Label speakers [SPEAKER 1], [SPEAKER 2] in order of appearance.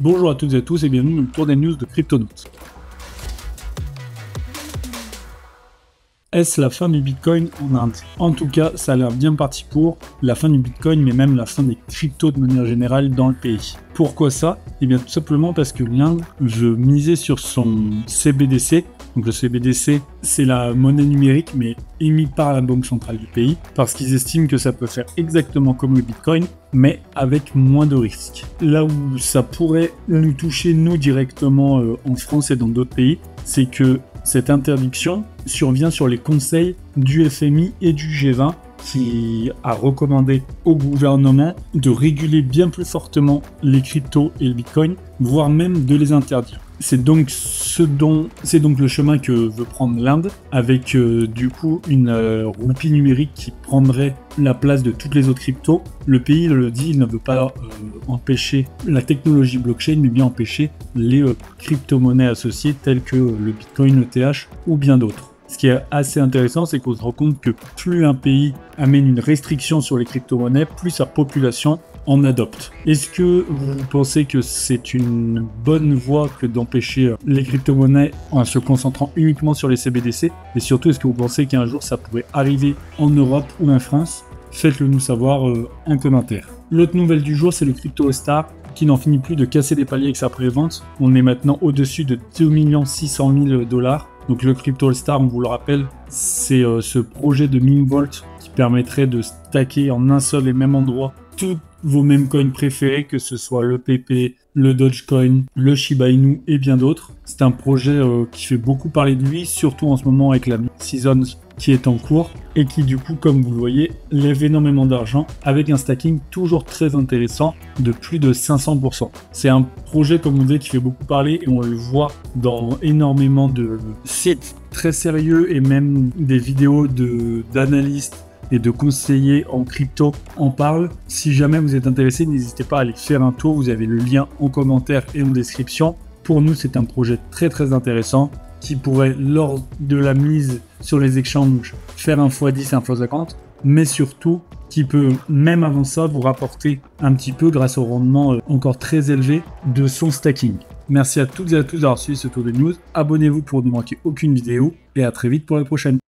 [SPEAKER 1] Bonjour à toutes et à tous et bienvenue dans le tour des news de Cryptonaut. Est-ce la fin du Bitcoin en Inde? En tout cas, ça a l'air bien parti pour la fin du Bitcoin, mais même la fin des cryptos de manière générale dans le pays. Pourquoi ça? Eh bien tout simplement parce que l'Inde veut miser sur son CBDC. Donc le CBDC, c'est la monnaie numérique, mais émise par la banque centrale du pays, parce qu'ils estiment que ça peut faire exactement comme le Bitcoin, mais avec moins de risques. Là où ça pourrait nous toucher, nous, directement en France et dans d'autres pays, c'est que cette interdiction survient sur les conseils du FMI et du G20 qui a recommandé au gouvernement de réguler bien plus fortement les cryptos et le Bitcoin, voire même de les interdire. C'est donc le chemin que veut prendre l'Inde, avec du coup une roupie numérique qui prendrait la place de toutes les autres cryptos. Le pays le dit, il ne veut pas empêcher la technologie blockchain, mais bien empêcher les crypto-monnaies associées telles que le Bitcoin, l'ETH ou bien d'autres. Ce qui est assez intéressant, c'est qu'on se rend compte que plus un pays amène une restriction sur les crypto-monnaies, plus sa population en adopte. Est-ce que vous pensez que c'est une bonne voie que d'empêcher les crypto-monnaies en se concentrant uniquement sur les CBDC? Et surtout, est-ce que vous pensez qu'un jour ça pourrait arriver en Europe ou en France? Faites-le nous savoir en commentaire. L'autre nouvelle du jour, c'est le Crypto Star qui n'en finit plus de casser des paliers avec sa prévente. On est maintenant au-dessus de 2 600 000 $. Donc le Crypto All-Star, on vous le rappelle, c'est ce projet de Mingvault qui permettrait de stacker en un seul et même endroit tous vos mêmes coins préférés, que ce soit le PP, le Dogecoin, le Shiba Inu et bien d'autres. C'est un projet qui fait beaucoup parler de lui, surtout en ce moment avec la mid-season qui est en cours et qui du coup, comme vous le voyez, lève énormément d'argent avec un stacking toujours très intéressant de plus de 500%. C'est un projet, comme on dit, qui fait beaucoup parler et on le voit dans énormément de sites très sérieux et même des vidéos d'analystes et de conseillers en crypto en parlent. Si jamais vous êtes intéressé, n'hésitez pas à aller faire un tour, vous avez le lien en commentaire et en description. Pour nous, c'est un projet très très intéressant qui pourrait, lors de la mise sur les exchanges, faire un x10 et un x50, mais surtout qui peut, même avant ça, vous rapporter un petit peu grâce au rendement encore très élevé de son stacking. Merci à toutes et à tous d'avoir suivi ce tour de news. Abonnez-vous pour ne manquer aucune vidéo et à très vite pour la prochaine.